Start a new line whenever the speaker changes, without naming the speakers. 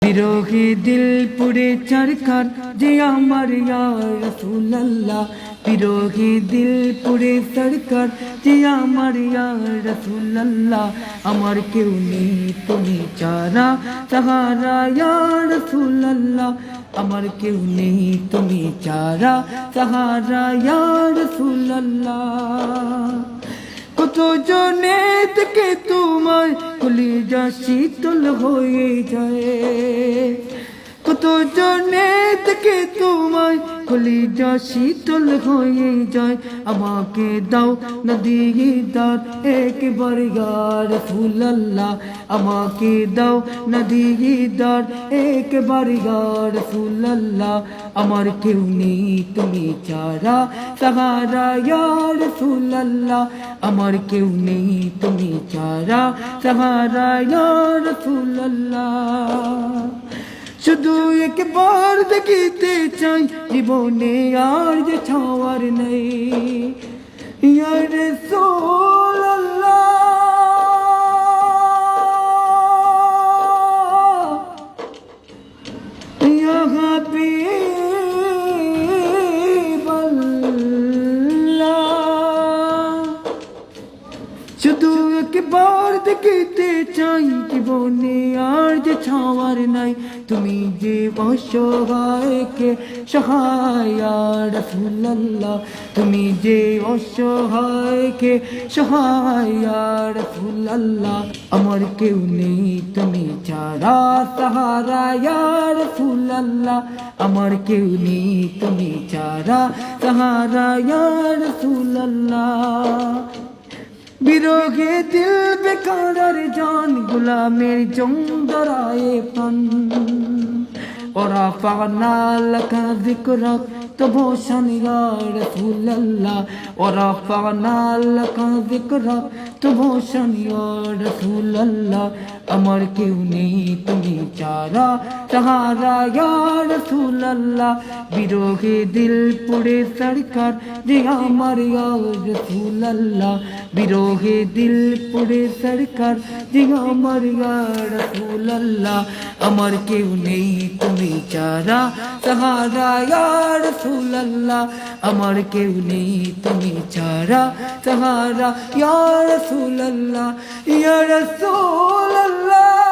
বিরহে দিল পুড়ে চরকার যে আমার ইয়া রাসূলুল্লাহ বিরহে দিল পুড়ে সরকার যে আমার ইয়া রাসূলুল্লাহ আমার কেউ নেই তুমি চারা সাহারা ইয়া রাসূলুল্লাহ আমার কেউ নেই তুমি চারা সাহারা ইয়া রাসূলুল্লাহ কত জনে থেকে তোমায় কলিজা শীতল হয়ে যায় কত জনে থেকে তোমায় কলিজা শীতল হয়ে যায় আমাকে দাও না দিদার একবার ইয়া রাসূলুল্লাহ আমাকে দাও না দিদার একবার ইয়া রাসূলুল্লাহ আমার কেউ নেই তুমি চারা সাহারা ইয়া রাসূলুল্লাহ আমার কেউ নেই তুমি চারা সাহারা ইয়া রাসূলুল্লাহ শুধু একবার দেখিতে চাই জীবনে আর যে ছাওয়ার নেই ইয়া রাসূলুল্লাহ ইয়া হাবিবাল্লাহ শুধু একবার দেখিতে চাই জীবনে আর যে ছাওয়ার নাই তুমি যে অসহায়কে সহায় ইয়া রাসূলুল্লাহ তুমি যে অসহায়কে সহায় ইয়া রাসূলুল্লাহ আমার কেউ নেই তুমি ছাড়া সাহারা ইয়া রাসূলুল্লাহ আমার কেউ নেই তুমি ছাড়া সাহারা ইয়া রাসূলুল্লাহ বিরহে দিল বেকার জান গুলামের জঙ্গরায়ে প্রাণ ওরা ফানা লাকা যিকরাক তবশান ইয়া রাসূলুল্লাহ ওরা ফানা লাকা যিকরাক তবশান ইয়া রাসূলুল্লাহ আমার কেউ নেই তুমি চারা সাহারা ইয়া রাসূলুল্লাহ বিরহে দিল পুড়ে সরকার যে আমার ইয়া রাসূলুল্লাহ বিরহে দিল পুড়ে সরকার যে আমার ইয়া রাসূলুল্লাহ আমার কেউ নেই তুমি চারা সাহারা ইয়া রাসূলুল্লাহ আমার কেউ নেই তুমি চারা সাহারা ইয়া রাসূলুল্লাহ ইয়া রাসূলুল্লাহ